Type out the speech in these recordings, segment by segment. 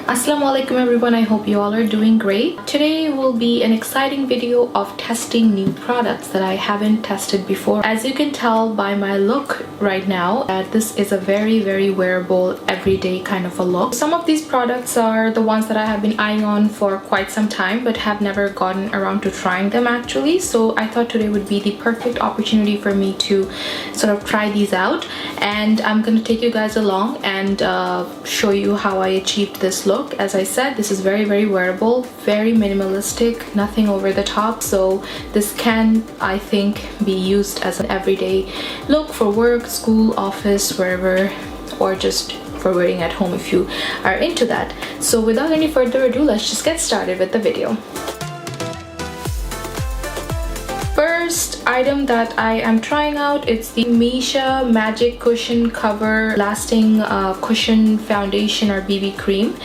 Assalamu alaikum everyone, I hope you all are doing great. Today will be an exciting video of testing new products that I haven't tested before. As you can tell by my look right now, this is a very wearable everyday kind of a look. Some of these products are the ones that I have been eyeing on for quite some time but have never gotten around to trying them actually. So I thought today would be the perfect opportunity for me to sort of try these out, and I'm going to take you guys along and show you how I achieved this look. As I said, this is very wearable, very minimalistic, nothing over the top, so this can, I think, be used as an everyday look for work, school, office, wherever, or just for wearing at home if you are into that. So without any further ado, let's just get started with the video. First item that I am trying out, it's the Misha Magic Cushion Cover Lasting Cushion Foundation or BB Cream.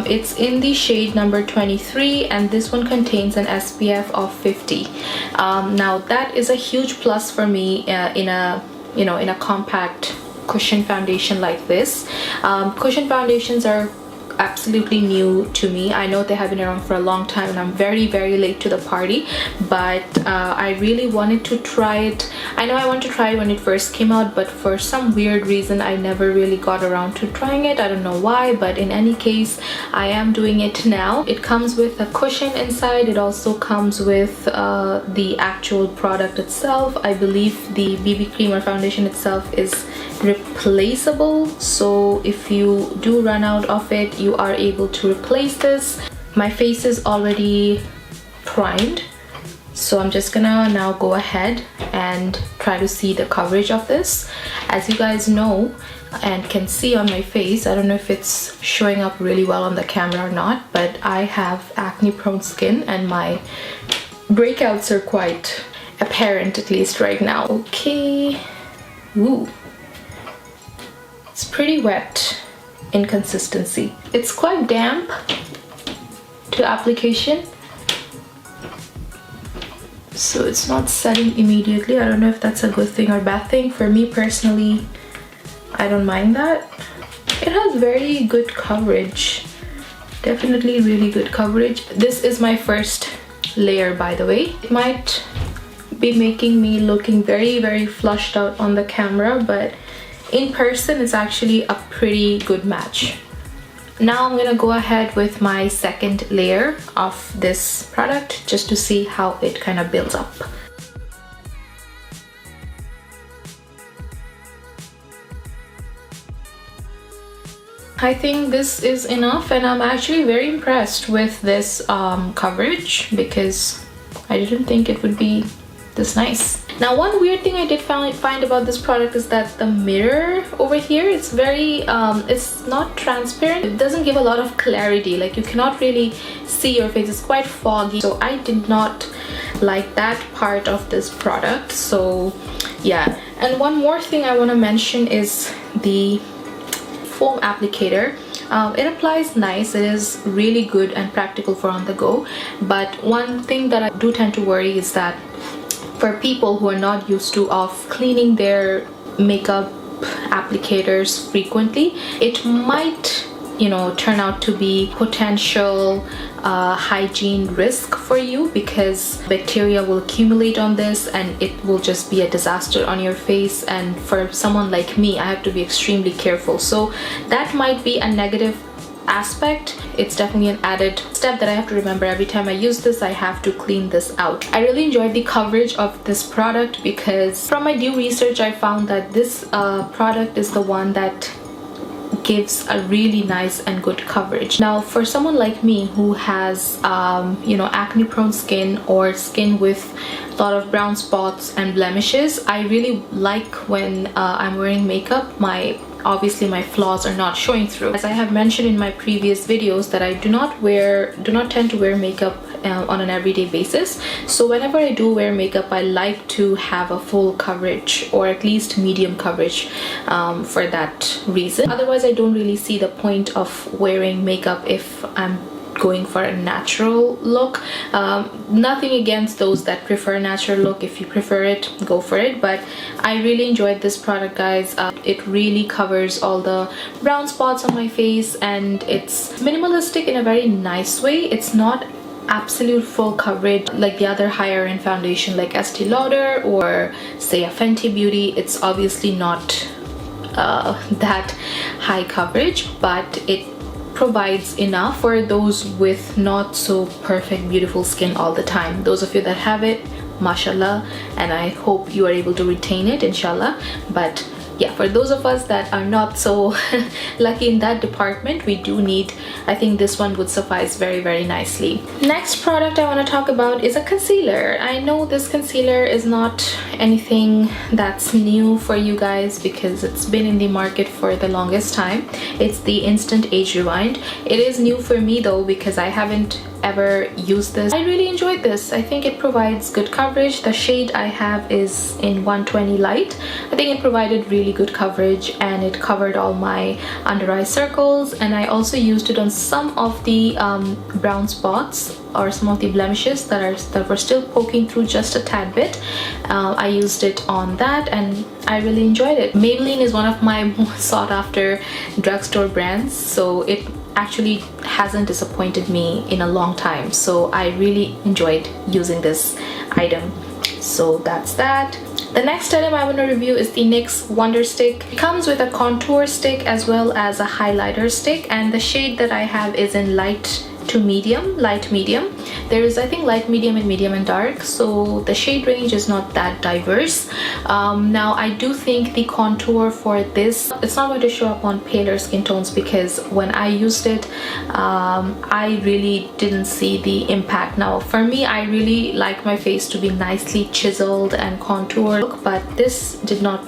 It's in the shade number 23, and this one contains an SPF of 50. Now that is a huge plus for me in a compact cushion foundation like this. Cushion foundations are absolutely new to me. I know they have been around for a long time and I'm very late to the party, but I really wanted to try it. I know I wanted to try it when it first came out, but for some weird reason I never really got around to trying it. I don't know why, but in any case I am doing it now. It comes with a cushion inside. It also comes with the actual product itself. I believe the BB cream or foundation itself is replaceable, so if you do run out of it, you are able to replace this. My face is already primed, so I'm just gonna now go ahead and try to see the coverage of this. As you guys know and can see on my face, I don't know if it's showing up really well on the camera or not, but I have acne prone skin and my breakouts are quite apparent, at least right now. Okay. Ooh. It's pretty wet in consistency. It's quite damp to application, so it's not setting immediately. I don't know if that's a good thing or bad thing. For me personally, I don't mind that. It has very good coverage, definitely really good coverage. This is my first layer, by the way. It might be making me looking very flushed out on the camera, but in person it's actually a pretty good match. Now I'm gonna go ahead with my second layer of this product just to see how it kind of builds up. I think this is enough, and I'm actually very impressed with this coverage because I didn't think it would be this nice. Now, one weird thing I did find about this product is that the mirror over here, it's very it's not transparent. It doesn't give a lot of clarity, like you cannot really see your face. It's quite foggy, so I did not like that part of this product. So yeah, and one more thing I want to mention is the foam applicator. It applies nice. It is really good and practical for on the go, but one thing that I do tend to worry is that for people who are not used to cleaning their makeup applicators frequently, it might, you know, turn out to be potential hygiene risk for you, because bacteria will accumulate on this and it will just be a disaster on your face. And for someone like me, I have to be extremely careful, so that might be a negative aspect. It's definitely an added step that I have to remember. Every time I use this, I have to clean this out. I really enjoyed the coverage of this product because from my due research I found that this product is the one that gives a really nice and good coverage. Now, for someone like me who has you know, acne prone skin or skin with a lot of brown spots and blemishes, I really like when I'm wearing makeup, obviously my flaws are not showing through. As I have mentioned in my previous videos, that I do not tend to wear makeup on an everyday basis. So whenever I do wear makeup, I like to have a full coverage or at least medium coverage for that reason. Otherwise, I don't really see the point of wearing makeup if I'm going for a natural look. Nothing against those that prefer a natural look. If you prefer it, go for it, but I really enjoyed this product, guys. It really covers all the brown spots on my face, and it's minimalistic in a very nice way. It's not absolute full coverage like the other higher end foundation like Estee Lauder or say a Fenty Beauty. It's obviously not that high coverage, but it provides enough for those with not so perfect beautiful skin all the time. Those of you that have it, mashallah, and I hope you are able to retain it, inshallah. But yeah, for those of us that are not so lucky in that department, we do need, I think this one would suffice very, very nicely. Next product I want to talk about is a concealer. I know this concealer is not anything that's new for you guys because it's been in the market for the longest time. It's the Instant Age Rewind. It is new for me though because I haven't ever used this. I really enjoyed this. I think it provides good coverage. The shade I have is in 120 Light. I think it provided really good coverage and it covered all my under eye circles, and I also used it on some of the brown spots or some of the blemishes that were still poking through just a tad bit. I used it on that and I really enjoyed it. Maybelline is one of my most sought after drugstore brands, so it actually hasn't disappointed me in a long time, so I really enjoyed using this item. So that's that. The next item I want to review is the NYX Wonder Stick. It comes with a contour stick as well as a highlighter stick, and the shade that I have is in light to medium, light medium. There is, I think, light medium and dark, so the shade range is not that diverse. Now I do think the contour for this, it's not going to show up on paler skin tones because when I used it, I really didn't see the impact. Now for me, I really like my face to be nicely chiseled and contoured, but this did not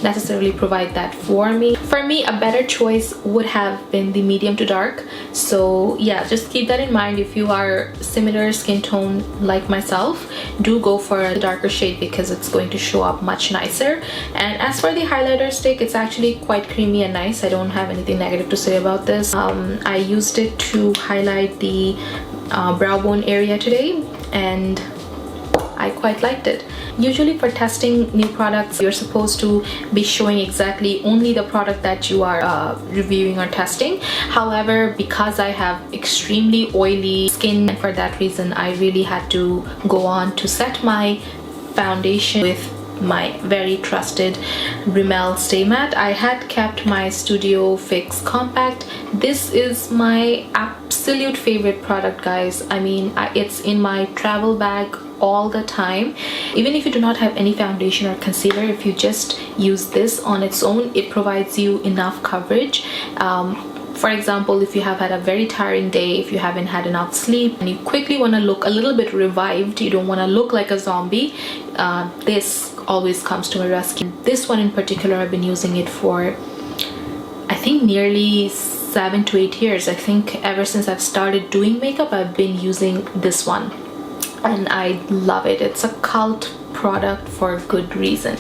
necessarily provide that for me. For me, a better choice would have been the medium to dark. So yeah, just keep that in mind. If you are similar skin tone like myself, do go for a darker shade because it's going to show up much nicer. And as for the highlighter stick, it's actually quite creamy and nice. I don't have anything negative to say about this. I used it to highlight the brow bone area today, and I quite liked it. Usually for testing new products, you're supposed to be showing exactly only the product that you are reviewing or testing. However, because I have extremely oily skin, and for that reason I really had to go on to set my foundation with my very trusted Rimmel Stay Matte. I had kept my Studio Fix Compact. This is my absolute favorite product, guys. I mean, it's in my travel bag all the time. Even if you do not have any foundation or concealer, if you just use this on its own, it provides you enough coverage. For example, if you have had a very tiring day, if you haven't had enough sleep and you quickly want to look a little bit revived, you don't want to look like a zombie, this always comes to my rescue. This one in particular, I've been using it for I think nearly 7 to 8 years. I think ever since I've started doing makeup, I've been using this one and I love it. It's a cult product for good reason.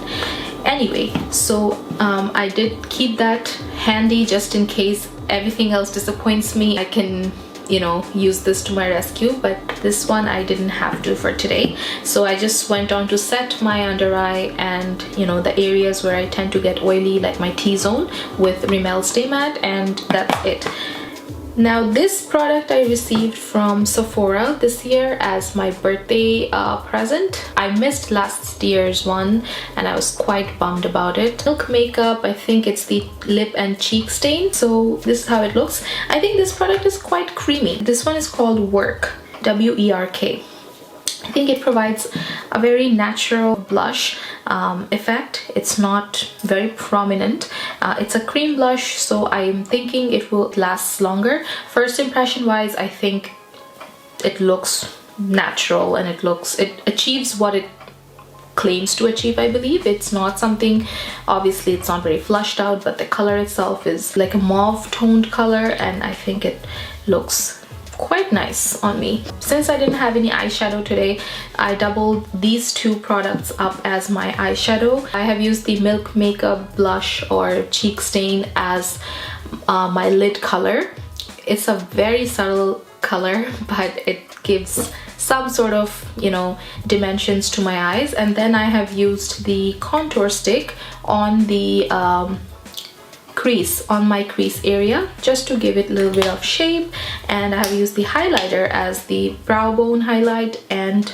Anyway, so I did keep that handy just in case everything else disappoints me. I can, you know, use this to my rescue, but this one I didn't have to for today. So I just went on to set my under eye and, you know, the areas where I tend to get oily, like my T-zone, with Rimmel Stay Matte, and that's it. Now this product I received from Sephora this year as my birthday present. I missed last year's one and I was quite bummed about it. Milk Makeup, I think it's the lip and cheek stain. So this is how it looks. I think this product is quite creamy. This one is called Work, W-E-R-K. I think it provides a very natural blush effect. It's not very prominent. It's a cream blush, so I'm thinking it will last longer. First impression wise, I think it looks natural and it achieves what it claims to achieve. I believe it's not something, obviously it's not very flushed out, but the color itself is like a mauve toned color and I think it looks quite nice on me. Since I didn't have any eyeshadow today, I doubled these two products up as my eyeshadow. I have used the Milk Makeup blush or cheek stain as my lid color. It's a very subtle color, but it gives some sort of, you know, dimensions to my eyes. And then I have used the contour stick on the crease, on my crease area, just to give it a little bit of shape. And I have used the highlighter as the brow bone highlight and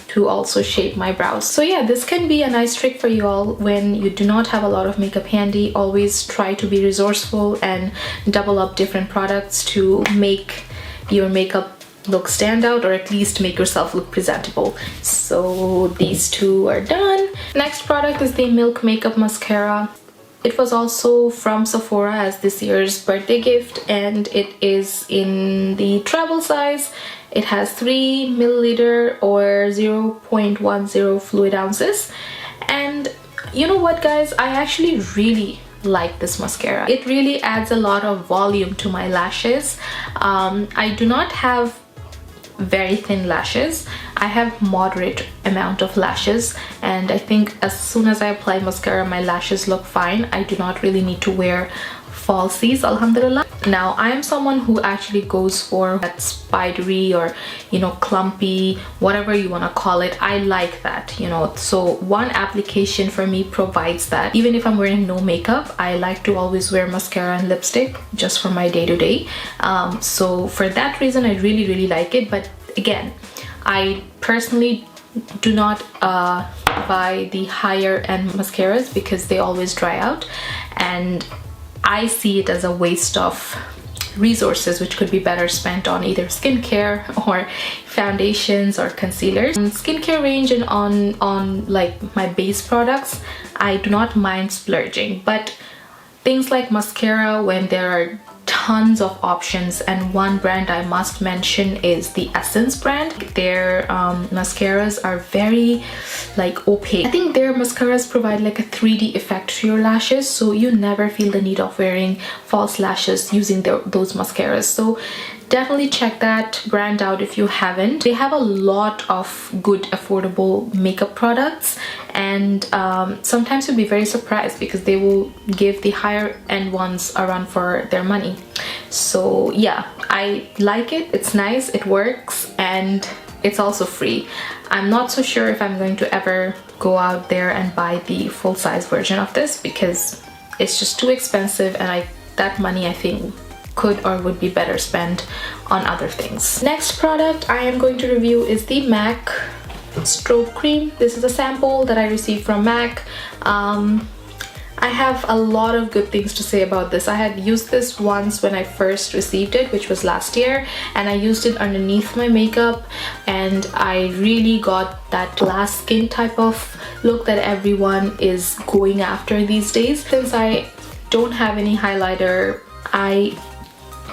to also shape my brows. So yeah, this can be a nice trick for you all when you do not have a lot of makeup handy. Always try to be resourceful and double up different products to make your makeup look stand out, or at least make yourself look presentable. So these two are done. Next product is the Milk Makeup Mascara. It was also from Sephora as this year's birthday gift, and it is in the travel size. It has 3 milliliter or 0.10 fluid ounces. And you know what, guys, I actually really like this mascara. It really adds a lot of volume to my lashes. I do not have very thin lashes. I have moderate amount of lashes, and I think as soon as I apply mascara, my lashes look fine. I do not really need to wear falsies, alhamdulillah. Now, I am someone who actually goes for that spidery or, you know, clumpy, whatever you want to call it. I like that, you know. So one application for me provides that. Even if I'm wearing no makeup, I like to always wear mascara and lipstick just for my day-to-day. So for that reason, I really like it. But again, I personally do not buy the higher end mascaras because they always dry out, and I see it as a waste of resources which could be better spent on either skincare or foundations or concealers. Skincare range and on like my base products, I do not mind splurging, but things like mascara, when there are tons of options, and one brand I must mention is the Essence brand. Their mascaras are very like opaque. I think their mascaras provide like a 3D effect to your lashes, so you never feel the need of wearing false lashes using those mascaras. So definitely check that brand out if you haven't. They have a lot of good affordable makeup products, and sometimes you'll be very surprised because they will give the higher end ones a run for their money. So yeah, I like it. It's nice, it works, and it's also free. I'm not so sure if I'm going to ever go out there and buy the full-size version of this because it's just too expensive, and that money I think could or would be better spent on other things. Next product I am going to review is the MAC Strobe Cream. This is a sample that I received from MAC. I have a lot of good things to say about this. I had used this once when I first received it, which was last year, and I used it underneath my makeup, and I really got that glass skin type of look that everyone is going after these days. Since I don't have any highlighter, I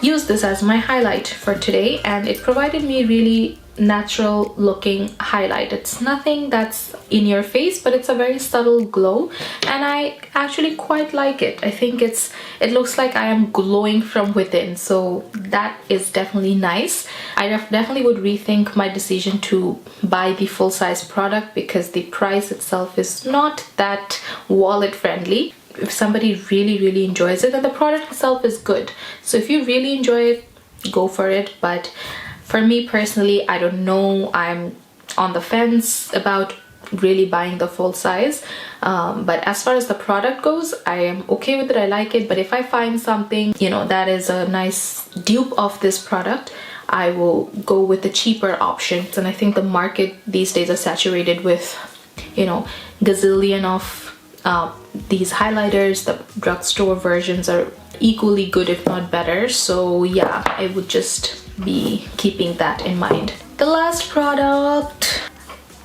use this as my highlight for today, and it provided me really natural looking highlight. It's nothing that's in your face, but it's a very subtle glow, and I actually quite like it. I think it looks like I am glowing from within, so that is definitely nice. I definitely would rethink my decision to buy the full-size product because the price itself is not that wallet friendly. If somebody really enjoys it, and the product itself is good, so if you really enjoy it, go for it. But for me personally, I don't know, I'm on the fence about really buying the full size, but as far as the product goes, I am okay with it. I like it, but if I find something, you know, that is a nice dupe of this product, I will go with the cheaper options. And I think the market these days is saturated with, you know, gazillion of these highlighters. The drugstore versions are equally good, if not better. So yeah, I would just be keeping that in mind. The last product,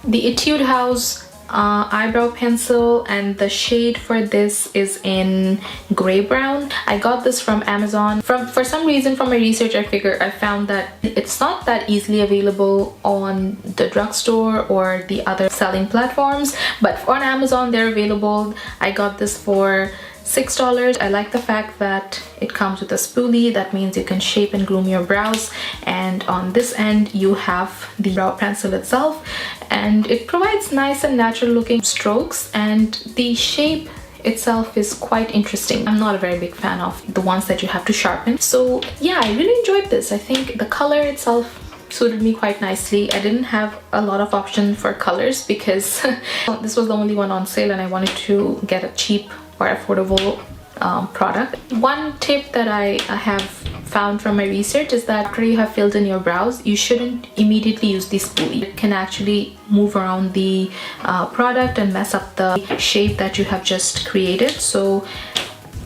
the Etude House eyebrow pencil, and the shade for this is in gray brown. I got this from Amazon. For some reason, from my research, I found that it's not that easily available on the drugstore or the other selling platforms, but on Amazon they're available. I got this for $6. I like the fact that it comes with a spoolie. That means you can shape and groom your brows, and on this end you have the brow pencil itself, and it provides nice and natural looking strokes, and the shape itself is quite interesting. I'm not a very big fan of the ones that you have to sharpen. So yeah, I really enjoyed this. I think the color itself suited me quite nicely. I didn't have a lot of options for colors because this was the only one on sale and I wanted to get a cheap or affordable product. One tip that I have found from my research is that after you have filled in your brows, you shouldn't immediately use the spoolie. It can actually move around the product and mess up the shape that you have just created. So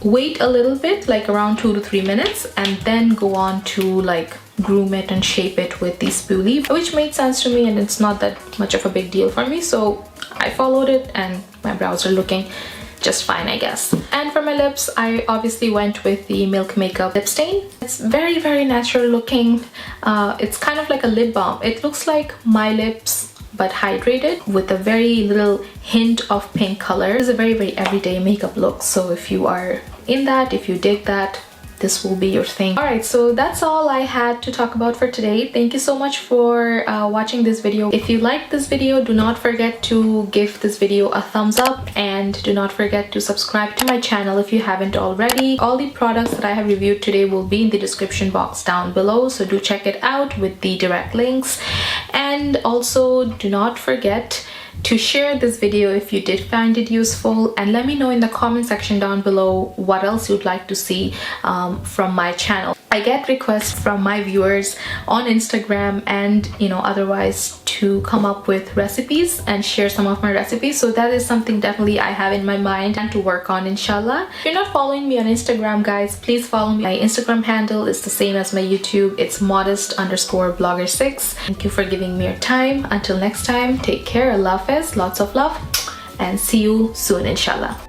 wait a little bit, like around 2 to 3 minutes, and then go on to like groom it and shape it with the spoolie, which made sense to me and it's not that much of a big deal for me. So I followed it and my brows are looking just fine, I guess. And for my lips, I obviously went with the Milk Makeup lip stain. It's very, very natural looking. It's kind of like a lip balm. It looks like my lips but hydrated with a very little hint of pink color. It's a very, very everyday makeup look. So if you are in that, if you dig that, this will be your thing. Alright, so that's all I had to talk about for today. Thank you so much for watching this video. If you liked this video, do not forget to give this video a thumbs up and do not forget to subscribe to my channel if you haven't already. All the products that I have reviewed today will be in the description box down below, so do check it out with the direct links. And also do not forget to share this video if you did find it useful, and let me know in the comment section down below what else you'd like to see from my channel. I get requests from my viewers on Instagram and otherwise to come up with recipes and share some of my recipes, so that is something definitely I have in my mind and to work on, inshallah. If you're not following me on Instagram, guys, please follow me. My Instagram handle is the same as my YouTube. It's modest_blogger6. Thank you for giving me your time. Until next time, take care. Allah Hafiz, lots of love, and see you soon, inshallah.